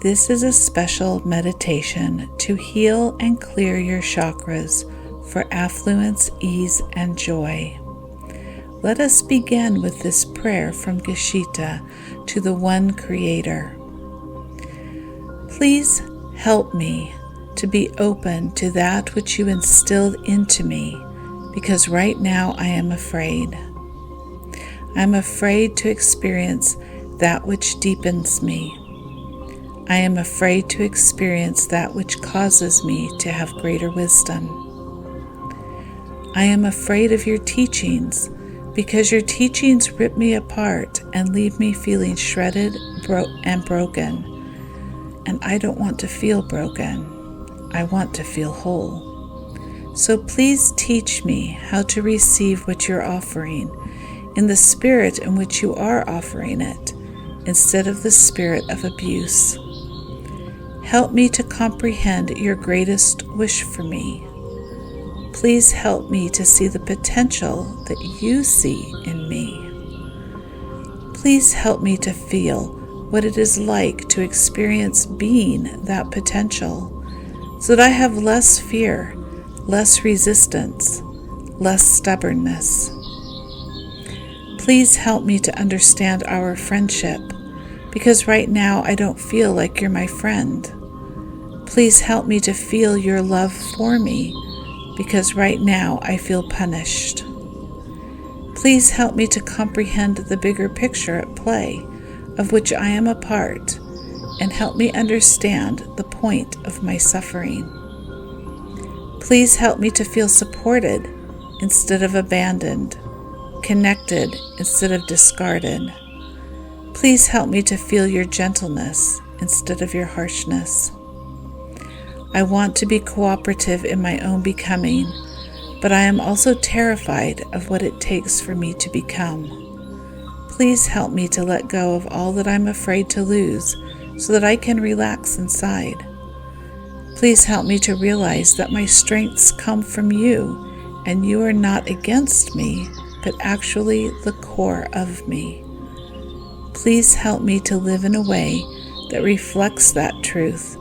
This is a special meditation to heal and clear your chakras for affluence, ease, and joy. Let us begin with this prayer from Geshita to the One Creator. Please help me to be open to that which you instilled into me, because right now I am afraid. I'm afraid to experience that which deepens me. I am afraid to experience that which causes me to have greater wisdom. I am afraid of your teachings, because your teachings rip me apart and leave me feeling shredded and broken. And I don't want to feel broken. I want to feel whole. So please teach me how to receive what you're offering in the spirit in which you are offering it, instead of the spirit of abuse. Help me to comprehend your greatest wish for me. Please help me to see the potential that you see in me. Please help me to feel what it is like to experience being that potential, so that I have less fear, less resistance, less stubbornness. Please help me to understand our friendship, because right now I don't feel like you're my friend. Please help me to feel your love for me, because right now I feel punished. Please help me to comprehend the bigger picture at play, of which I am a part, and help me understand the point of my suffering. Please help me to feel supported instead of abandoned, connected instead of discarded. Please help me to feel your gentleness instead of your harshness. I want to be cooperative in my own becoming, but I am also terrified of what it takes for me to become. Please help me to let go of all that I'm afraid to lose so that I can relax inside. Please help me to realize that my strengths come from you, and you are not against me, but actually the core of me. Please help me to live in a way that reflects that truth,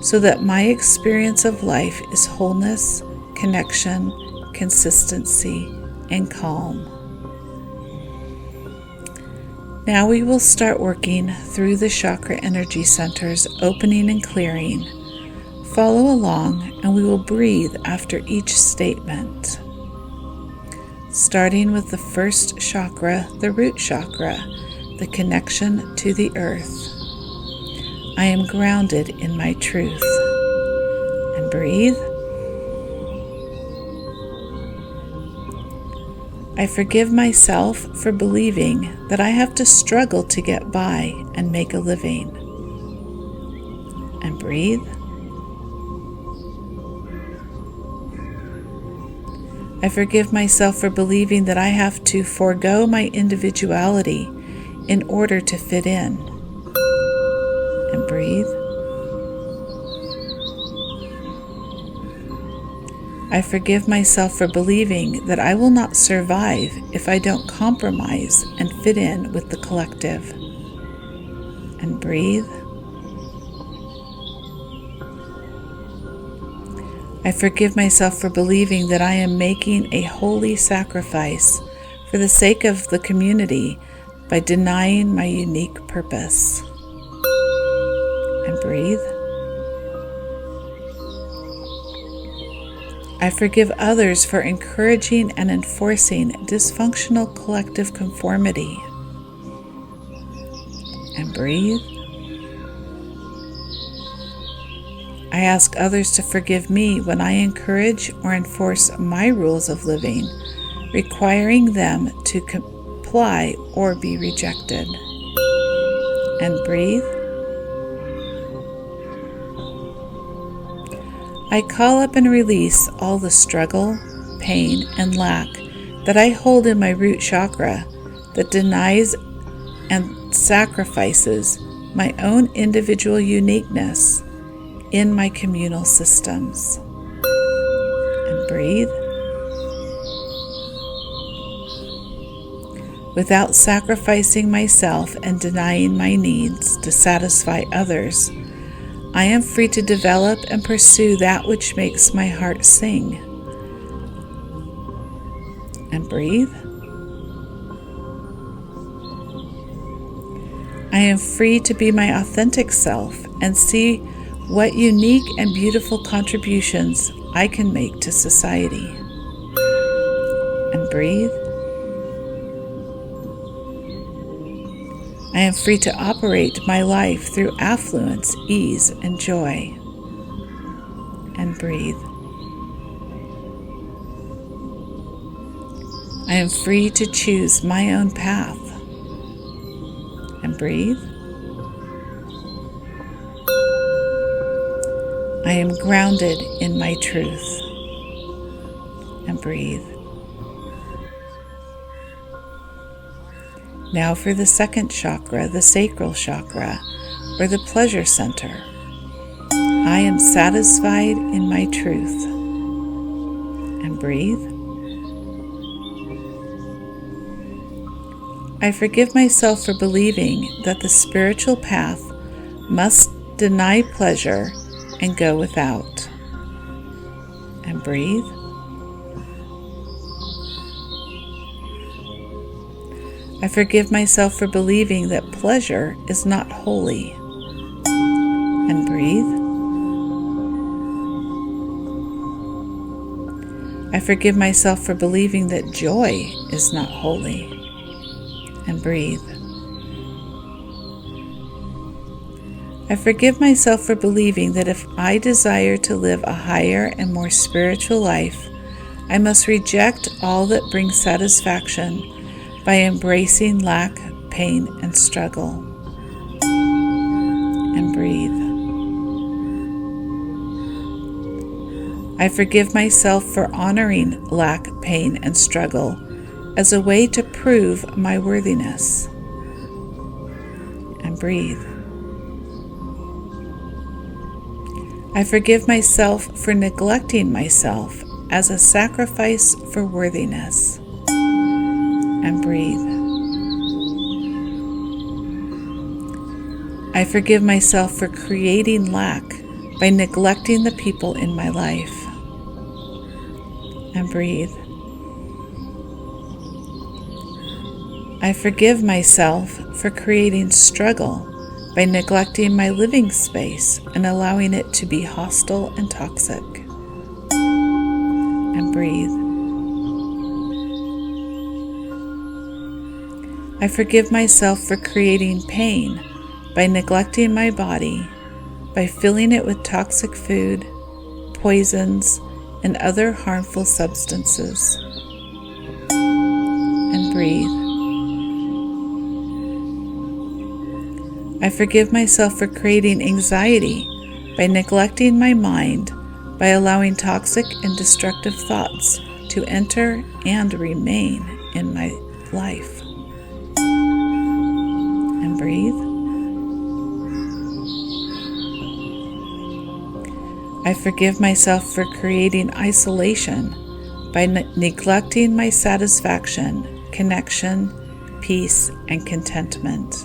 so that my experience of life is wholeness, connection, consistency, and calm. Now we will start working through the chakra energy centers, opening and clearing. Follow along, and we will breathe after each statement. Starting with the first chakra, the root chakra, the connection to the earth. I am grounded in my truth. And breathe. I forgive myself for believing that I have to struggle to get by and make a living. And breathe. I forgive myself for believing that I have to forego my individuality in order to fit in. And breathe. I forgive myself for believing that I will not survive if I don't compromise and fit in with the collective. And breathe. I forgive myself for believing that I am making a holy sacrifice for the sake of the community by denying my unique purpose. And breathe. I forgive others for encouraging and enforcing dysfunctional collective conformity. And breathe. I ask others to forgive me when I encourage or enforce my rules of living, requiring them to comply or be rejected. And breathe. I call up and release all the struggle, pain, and lack that I hold in my root chakra that denies and sacrifices my own individual uniqueness in my communal systems. And breathe. Without sacrificing myself and denying my needs to satisfy others, I am free to develop and pursue that which makes my heart sing. And breathe. I am free to be my authentic self and see what unique and beautiful contributions I can make to society. And breathe. I am free to operate my life through affluence, ease, and joy. And breathe. I am free to choose my own path. And breathe. I am grounded in my truth. And breathe. Now for the second chakra, the Sacral Chakra, or the pleasure center. I am satisfied in my truth. And breathe. I forgive myself for believing that the spiritual path must deny pleasure and go without. And breathe. I forgive myself for believing that pleasure is not holy. And breathe. I forgive myself for believing that joy is not holy. And breathe. I forgive myself for believing that if I desire to live a higher and more spiritual life, I must reject all that brings satisfaction by embracing lack, pain, and struggle. And breathe. I forgive myself for honoring lack, pain, and struggle as a way to prove my worthiness. And breathe. I forgive myself for neglecting myself as a sacrifice for worthiness. And breathe. I forgive myself for creating lack by neglecting the people in my life. And breathe. I forgive myself for creating struggle by neglecting my living space and allowing it to be hostile and toxic. And breathe. I forgive myself for creating pain by neglecting my body, by filling it with toxic food, poisons, and other harmful substances. And breathe. I forgive myself for creating anxiety by neglecting my mind, by allowing toxic and destructive thoughts to enter and remain in my life. And breathe. I forgive myself for creating isolation by neglecting my satisfaction, connection, peace, and contentment.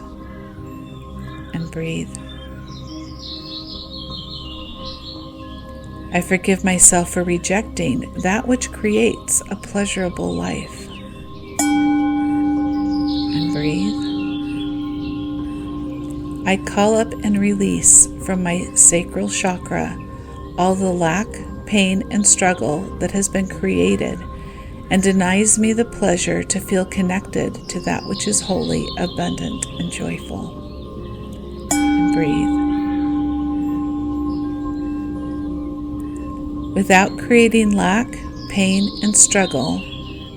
And breathe. I forgive myself for rejecting that which creates a pleasurable life. And breathe. I call up and release from my sacral chakra all the lack, pain, and struggle that has been created and denies me the pleasure to feel connected to that which is holy, abundant, and joyful. And breathe. Without creating lack, pain, and struggle,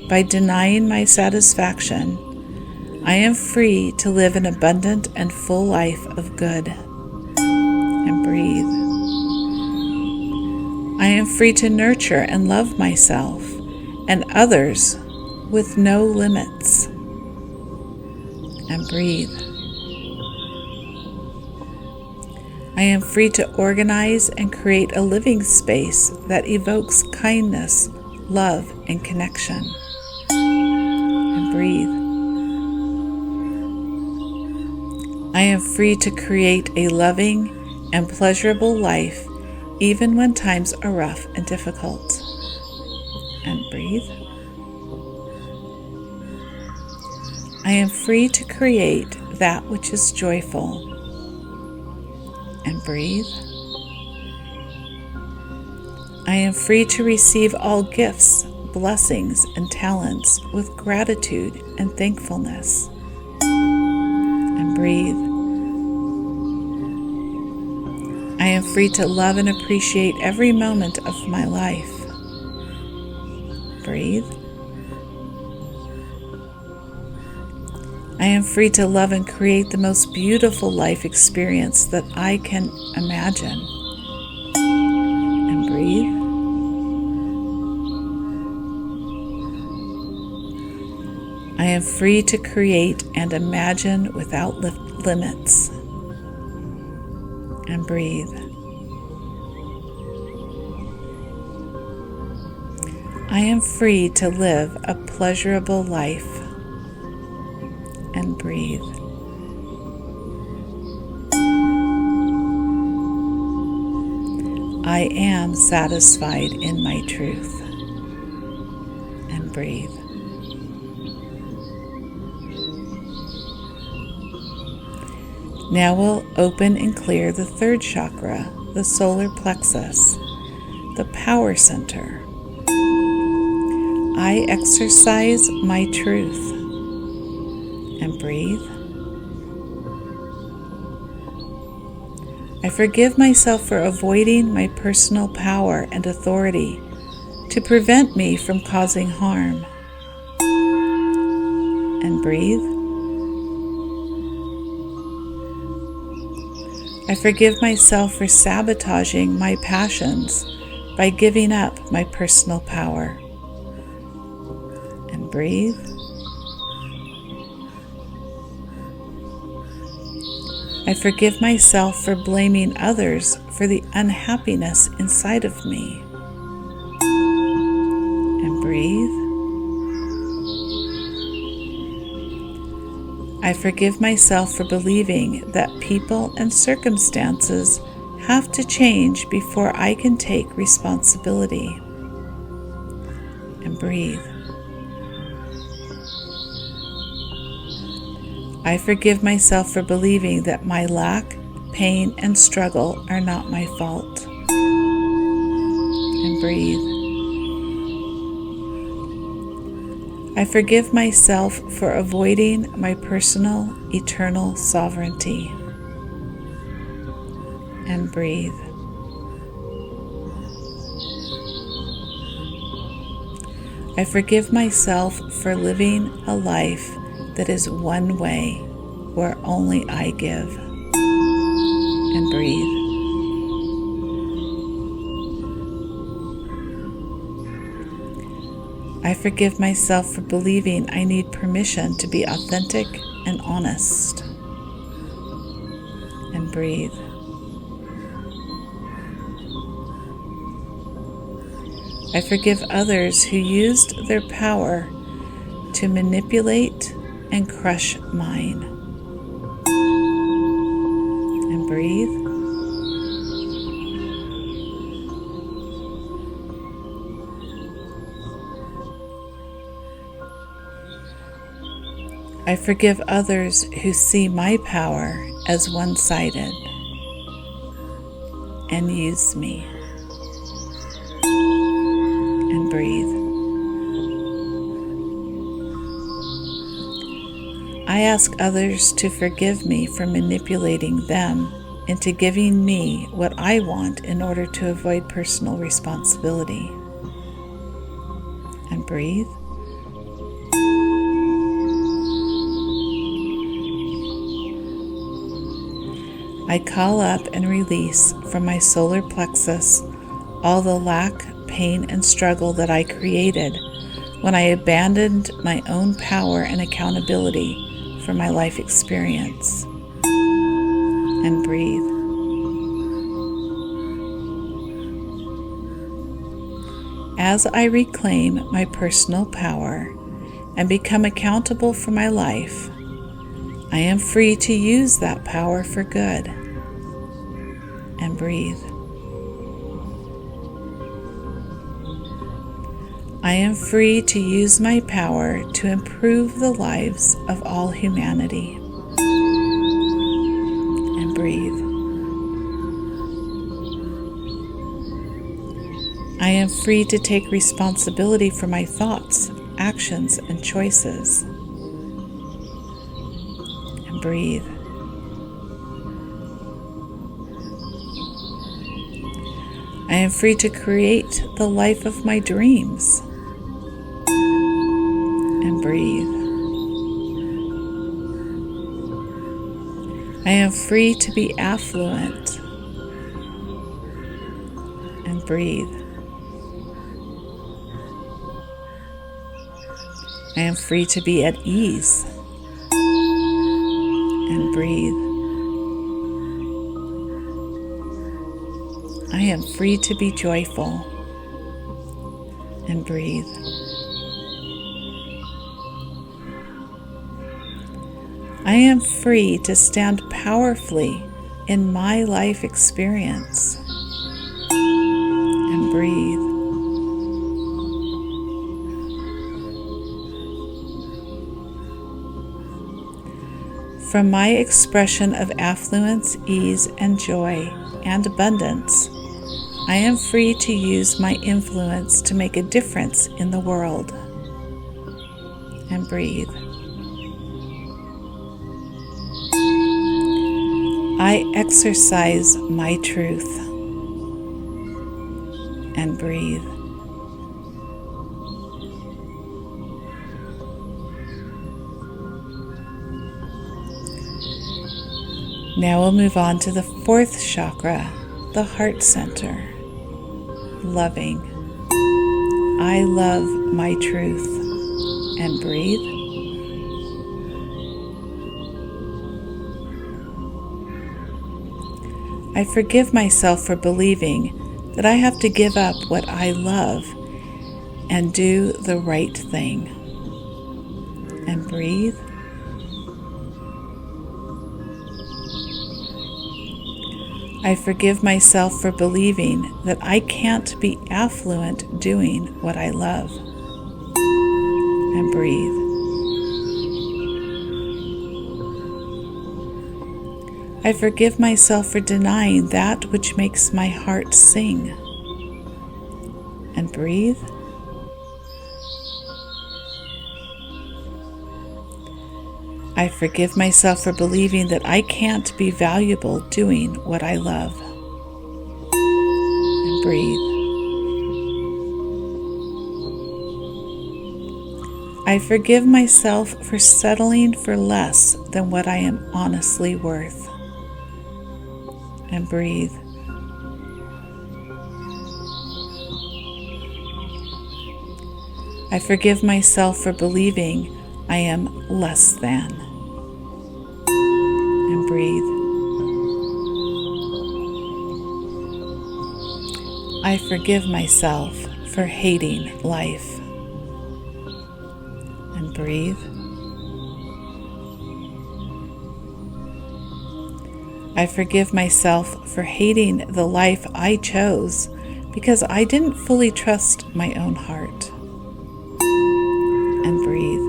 by denying my satisfaction, I am free to live an abundant and full life of good. And breathe. I am free to nurture and love myself and others with no limits. And breathe. I am free to organize and create a living space that evokes kindness, love, and connection. And breathe. I am free to create a loving, and pleasurable life, even when times are rough and difficult. And breathe. I am free to create that which is joyful. And breathe. I am free to receive all gifts, blessings, and talents with gratitude and thankfulness. And breathe. I am free to love and appreciate every moment of my life. Breathe. I am free to love and create the most beautiful life experience that I can imagine. And breathe. I am free to create and imagine without limits. And breathe. I am free to live a pleasurable life. And breathe. I am satisfied in my truth. And breathe. Now we'll open and clear the third chakra, the solar plexus, the power center. I exercise my truth. And breathe. I forgive myself for avoiding my personal power and authority to prevent me from causing harm. And breathe. I forgive myself for sabotaging my passions by giving up my personal power. And breathe. I forgive myself for blaming others for the unhappiness inside of me. And breathe. I forgive myself for believing that people and circumstances have to change before I can take responsibility. And breathe. I forgive myself for believing that my lack, pain, and struggle are not my fault. And breathe. I forgive myself for avoiding my personal, eternal sovereignty. And breathe. I forgive myself for living a life that is one way, where only I give. And breathe. I forgive myself for believing I need permission to be authentic and honest. And breathe. I forgive others who used their power to manipulate and crush mine. And breathe. I forgive others who see my power as one-sided and use me. And breathe. I ask others to forgive me for manipulating them into giving me what I want in order to avoid personal responsibility. And breathe. I call up and release from my solar plexus all the lack, pain, and struggle that I created when I abandoned my own power and accountability for my life experience. And breathe. As I reclaim my personal power and become accountable for my life, I am free to use that power for good. and breathe. I am free to use my power to improve the lives of all humanity. And breathe. I am free to take responsibility for my thoughts, actions, and choices. And breathe. I am free to create the life of my dreams. And breathe. I am free to be affluent. And breathe. I am free to be at ease. And breathe. I am free to be joyful. And breathe. I am free to stand powerfully in my life experience. And breathe. From my expression of affluence, ease, and joy, and abundance, I am free to use my influence to make a difference in the world. And breathe. I exercise my truth. And breathe. Now we'll move on to the fourth chakra, the heart center. Loving. I love my truth. And breathe. I forgive myself for believing that I have to give up what I love and do the right thing. And breathe. I forgive myself for believing that I can't be affluent doing what I love. And breathe. I forgive myself for denying that which makes my heart sing. And breathe. I forgive myself for believing that I can't be valuable doing what I love. And breathe. I forgive myself for settling for less than what I am honestly worth. And breathe. I forgive myself for believing I am less than. And breathe. I forgive myself for hating life. And breathe. I forgive myself for hating the life I chose because I didn't fully trust my own heart. And breathe.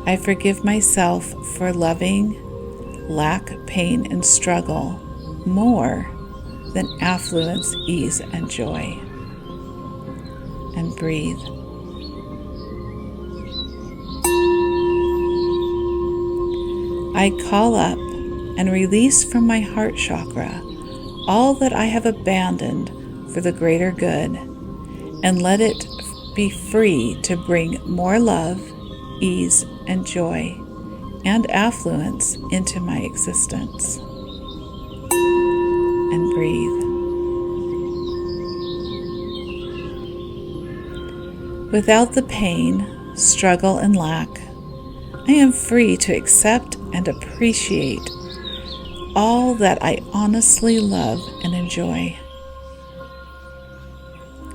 I forgive myself for loving lack, pain, and struggle more than affluence, ease, and joy. And breathe. I call up and release from my heart chakra all that I have abandoned for the greater good, and let it be free to bring more love, ease, and joy, and affluence into my existence. And breathe. Without the pain, struggle, and lack, I am free to accept and appreciate all that I honestly love and enjoy.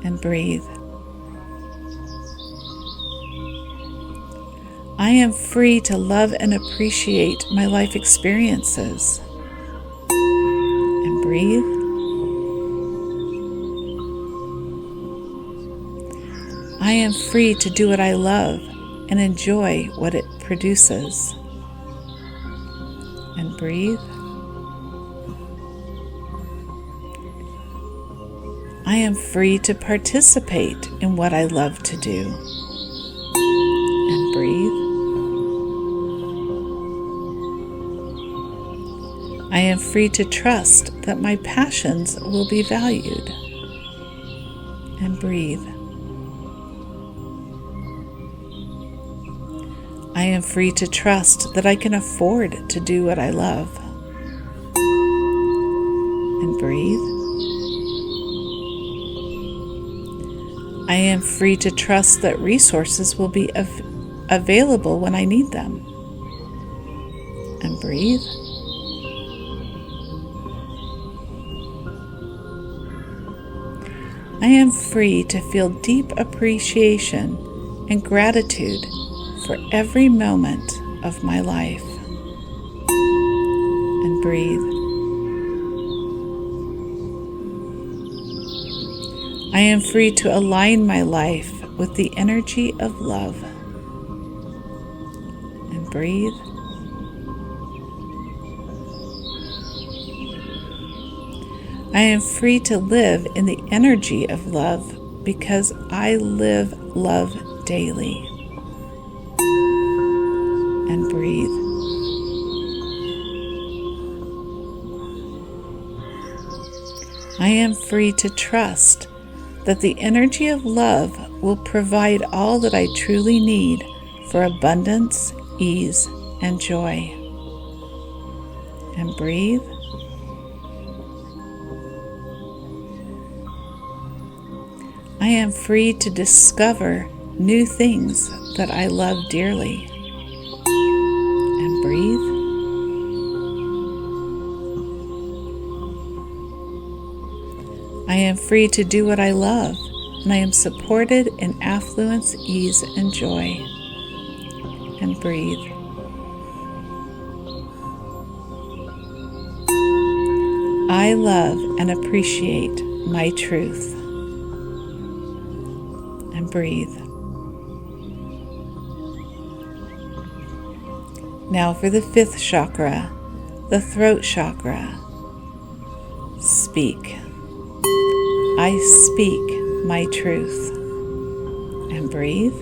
And breathe. I am free to love and appreciate my life experiences. And breathe. I am free to do what I love and enjoy what it produces. And breathe. I am free to participate in what I love to do. And breathe. I am free to trust that my passions will be valued. And breathe. I am free to trust that I can afford to do what I love. And breathe. I am free to trust that resources will be available when I need them. And breathe. I am free to feel deep appreciation and gratitude for every moment of my life. And breathe. I am free to align my life with the energy of love. And breathe. I am free to live in the energy of love because I live love daily. And breathe. I am free to trust that the energy of love will provide all that I truly need for abundance, ease, and joy. And breathe. I am free to discover new things that I love dearly. And breathe. I am free to do what I love, and I am supported in affluence, ease, and joy. And breathe. I love and appreciate my truth. And breathe. Now for the 5th chakra, the throat chakra. Speak. I speak my truth. And breathe.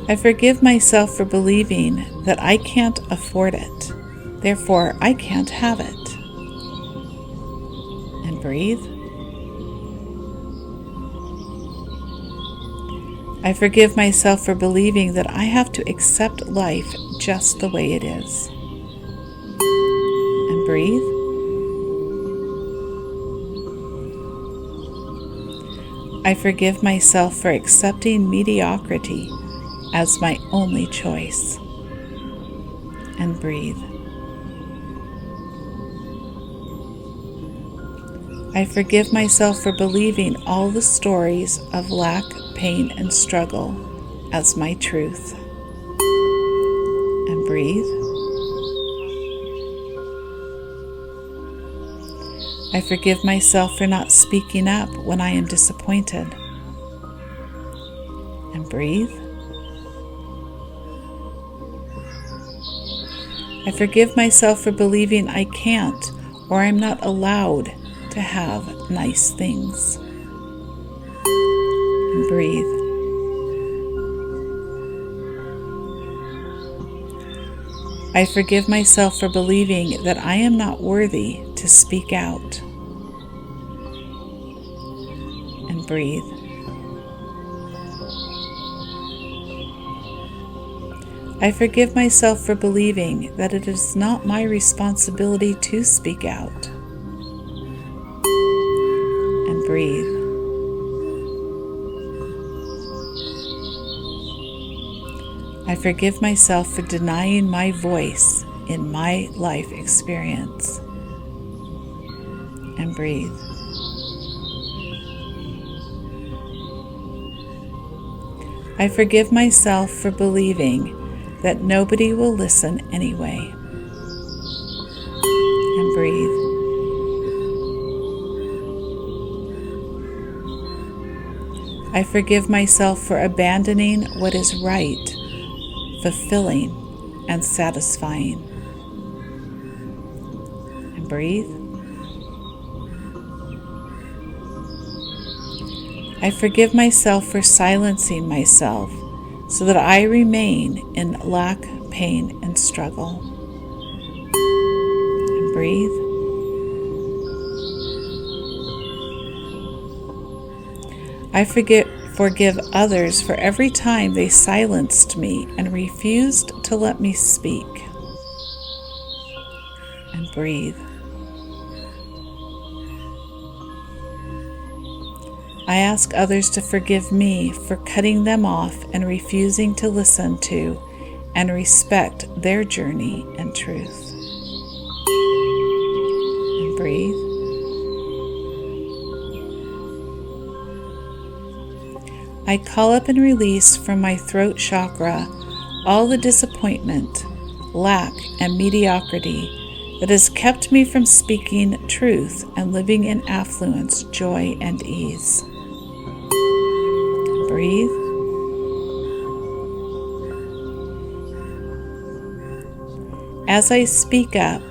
I forgive myself for believing that I can't afford it. Therefore, I can't have it. And breathe. I forgive myself for believing that I have to accept life just the way it is. And breathe. I forgive myself for accepting mediocrity as my only choice. And breathe. I forgive myself for believing all the stories of lack, pain, and struggle as my truth. And breathe. I forgive myself for not speaking up when I am disappointed. And breathe. I forgive myself for believing I can't or I'm not allowed to have nice things. And breathe. I forgive myself for believing that I am not worthy to speak out. And breathe. I forgive myself for believing that it is not my responsibility to speak out. And breathe. I forgive myself for denying my voice in my life experience. And breathe. I forgive myself for believing that nobody will listen anyway. And breathe. I forgive myself for abandoning what is right, fulfilling, and satisfying. And breathe. I forgive myself for silencing myself so that I remain in lack, pain, and struggle. And breathe. I forgive others for every time they silenced me and refused to let me speak. And breathe. I ask others to forgive me for cutting them off and refusing to listen to and respect their journey and truth. And breathe. I call up and release from my throat chakra all the disappointment, lack, and mediocrity that has kept me from speaking truth and living in affluence, joy, and ease. Breathe. As I speak up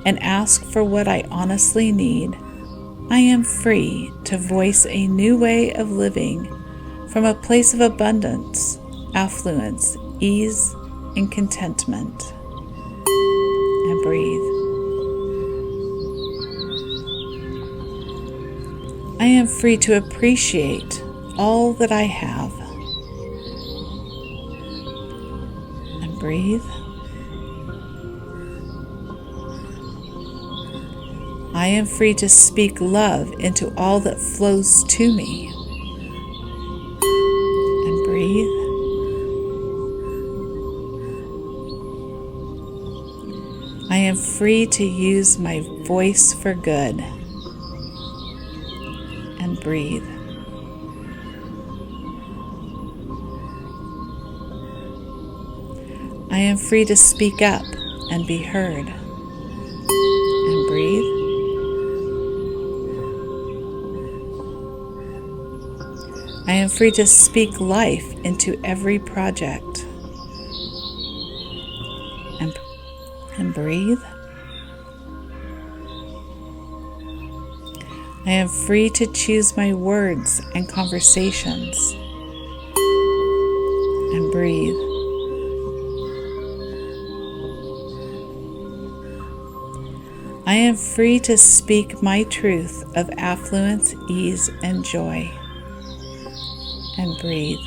and ask for what I honestly need, I am free to voice a new way of living from a place of abundance, affluence, ease, and contentment. And breathe. I am free to appreciate all that I have. And breathe. I am free to speak love into all that flows to me. And breathe. I am free to use my voice for good. And breathe. I am free to speak up and be heard. And breathe. I am free to speak life into every project. And breathe. I am free to choose my words and conversations. And breathe. I am free to speak my truth of affluence, ease, and joy. And breathe.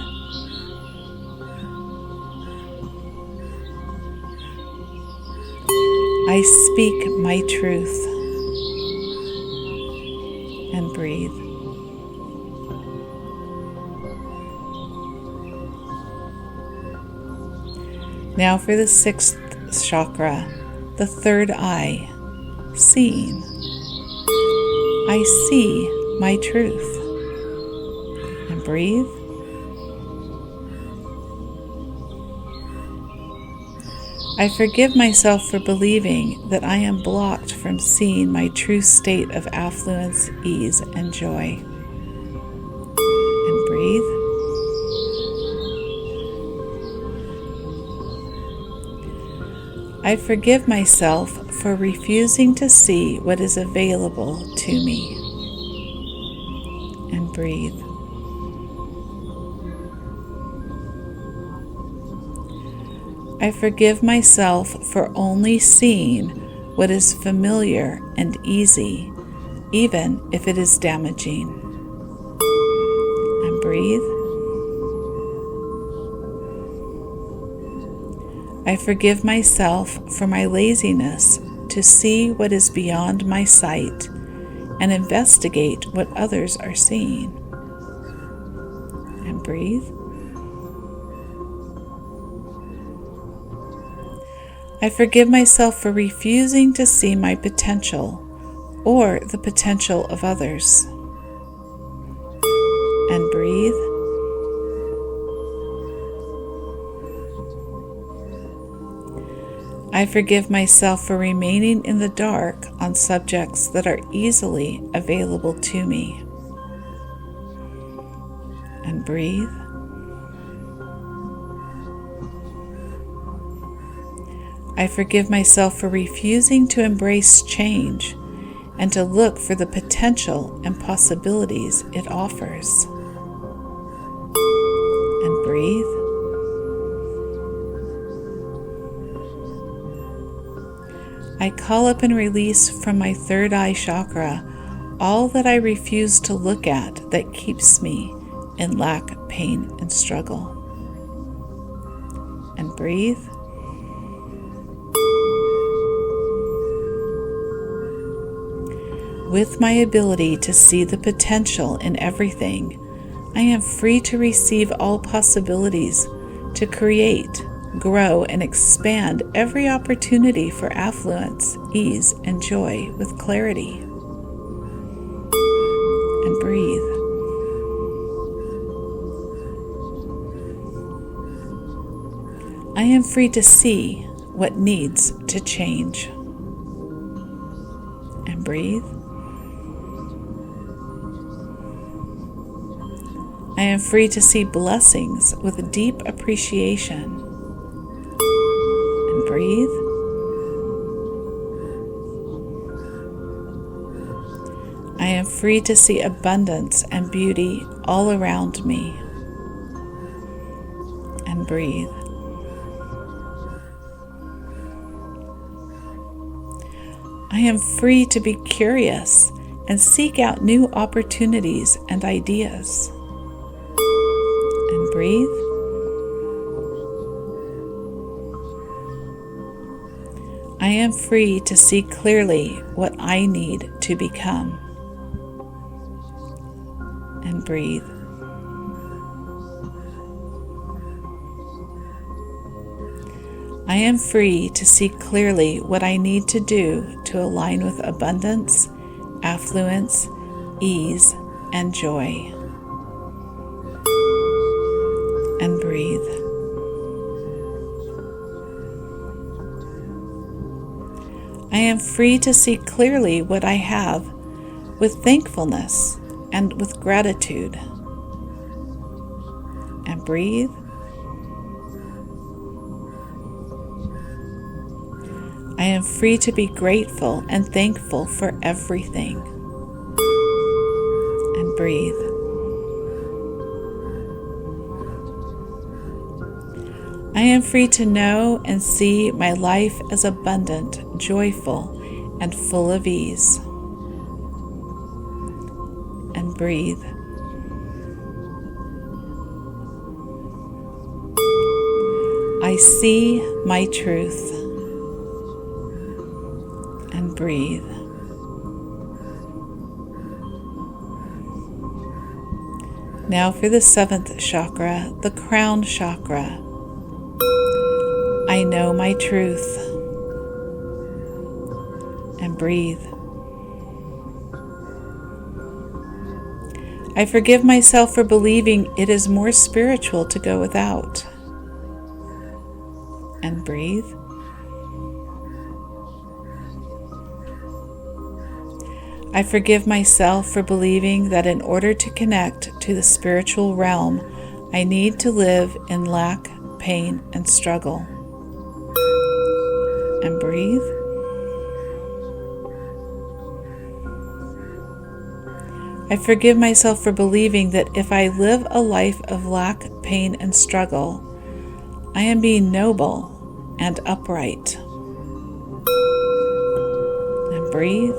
I speak my truth. And breathe. Now for the 6th chakra, the 3rd eye, seeing. I see my truth. And breathe. I forgive myself for believing that I am blocked from seeing my true state of affluence, ease, and joy. And breathe. I forgive myself for refusing to see what is available to me. And breathe. I forgive myself for only seeing what is familiar and easy, even if it is damaging. And breathe. I forgive myself for my laziness to see what is beyond my sight and investigate what others are seeing. And breathe. I forgive myself for refusing to see my potential or the potential of others. And breathe. I forgive myself for remaining in the dark on subjects that are easily available to me. And breathe. I forgive myself for refusing to embrace change and to look for the potential and possibilities it offers. And breathe. I call up and release from my third eye chakra all that I refuse to look at that keeps me in lack, pain, and struggle. And breathe. With my ability to see the potential in everything, I am free to receive all possibilities, to create, grow, and expand every opportunity for affluence, ease, and joy with clarity. And breathe. I am free to see what needs to change. And breathe. I am free to see blessings with deep appreciation. And breathe. I am free to see abundance and beauty all around me. And breathe. I am free to be curious and seek out new opportunities and ideas. And breathe. I am free to see clearly what I need to become. And breathe. I am free to see clearly what I need to do to align with abundance, affluence, ease, and joy. And breathe. I am free to see clearly what I have with thankfulness and with gratitude. And breathe. I am free to be grateful and thankful for everything. And breathe. I am free to know and see my life as abundant, joyful, and full of ease. And breathe. I see my truth. And breathe. Now for the seventh chakra, the crown chakra. I know my truth. And breathe. I forgive myself for believing it is more spiritual to go without. And breathe. I forgive myself for believing that in order to connect to the spiritual realm, I need to live in lack, pain, and struggle. And breathe. I forgive myself for believing that if I live a life of lack, pain, and struggle, I am being noble and upright. And breathe.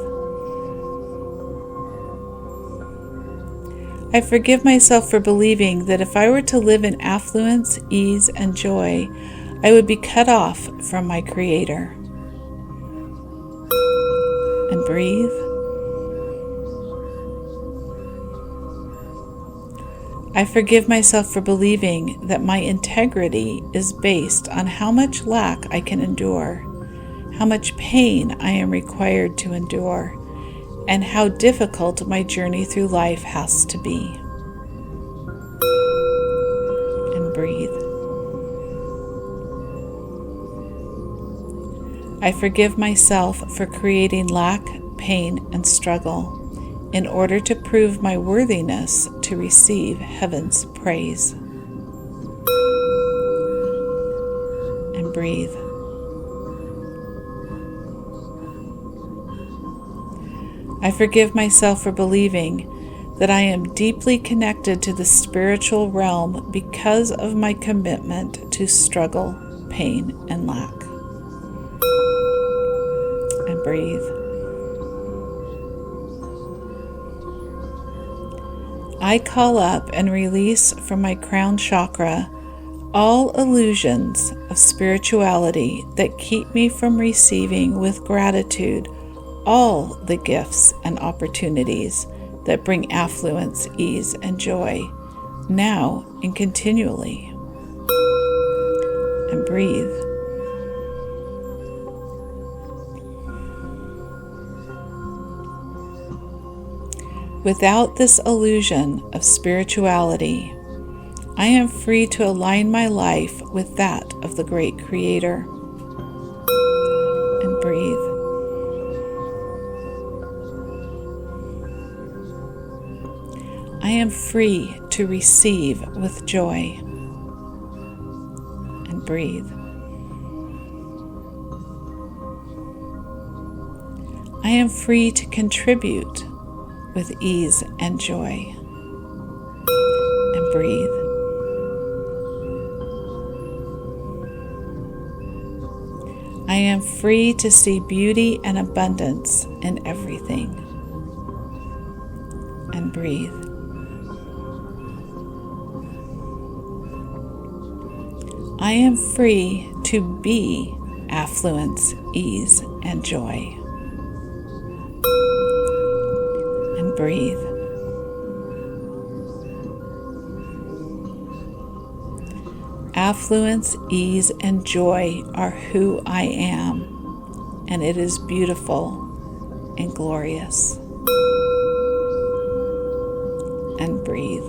I forgive myself for believing that if I were to live in affluence, ease, and joy, I would be cut off from my Creator. And breathe. I forgive myself for believing that my integrity is based on how much lack I can endure, how much pain I am required to endure, and how difficult my journey through life has to be. And breathe. I forgive myself for creating lack, pain, and struggle in order to prove my worthiness to receive heaven's praise. And breathe. I forgive myself for believing that I am deeply connected to the spiritual realm because of my commitment to struggle, pain, and lack. And breathe. I call up and release from my crown chakra all illusions of spirituality that keep me from receiving with gratitude all the gifts and opportunities that bring affluence, ease, and joy, now and continually. And breathe. Without this illusion of spirituality, I am free to align my life with that of the great Creator. And breathe. I am free to receive with joy. And breathe. I am free to contribute with ease and joy. And breathe. I am free to see beauty and abundance in everything. And breathe. I am free to be affluence, ease, and joy. And breathe. Affluence, ease, and joy are who I am, and it is beautiful and glorious. And breathe.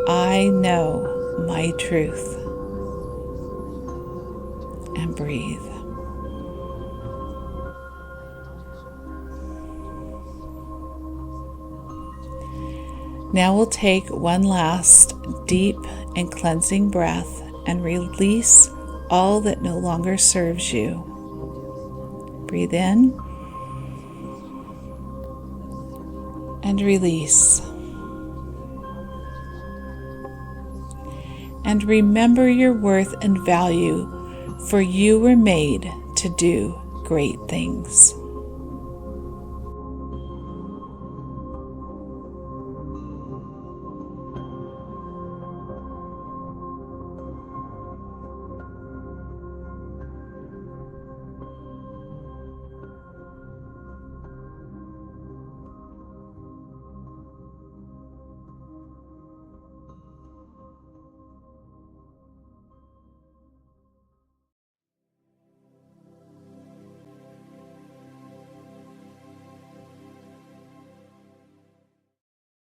I know my truth. And breathe. Now we'll take one last deep and cleansing breath and release all that no longer serves you. Breathe in and release. And remember your worth and value, for you were made to do great things.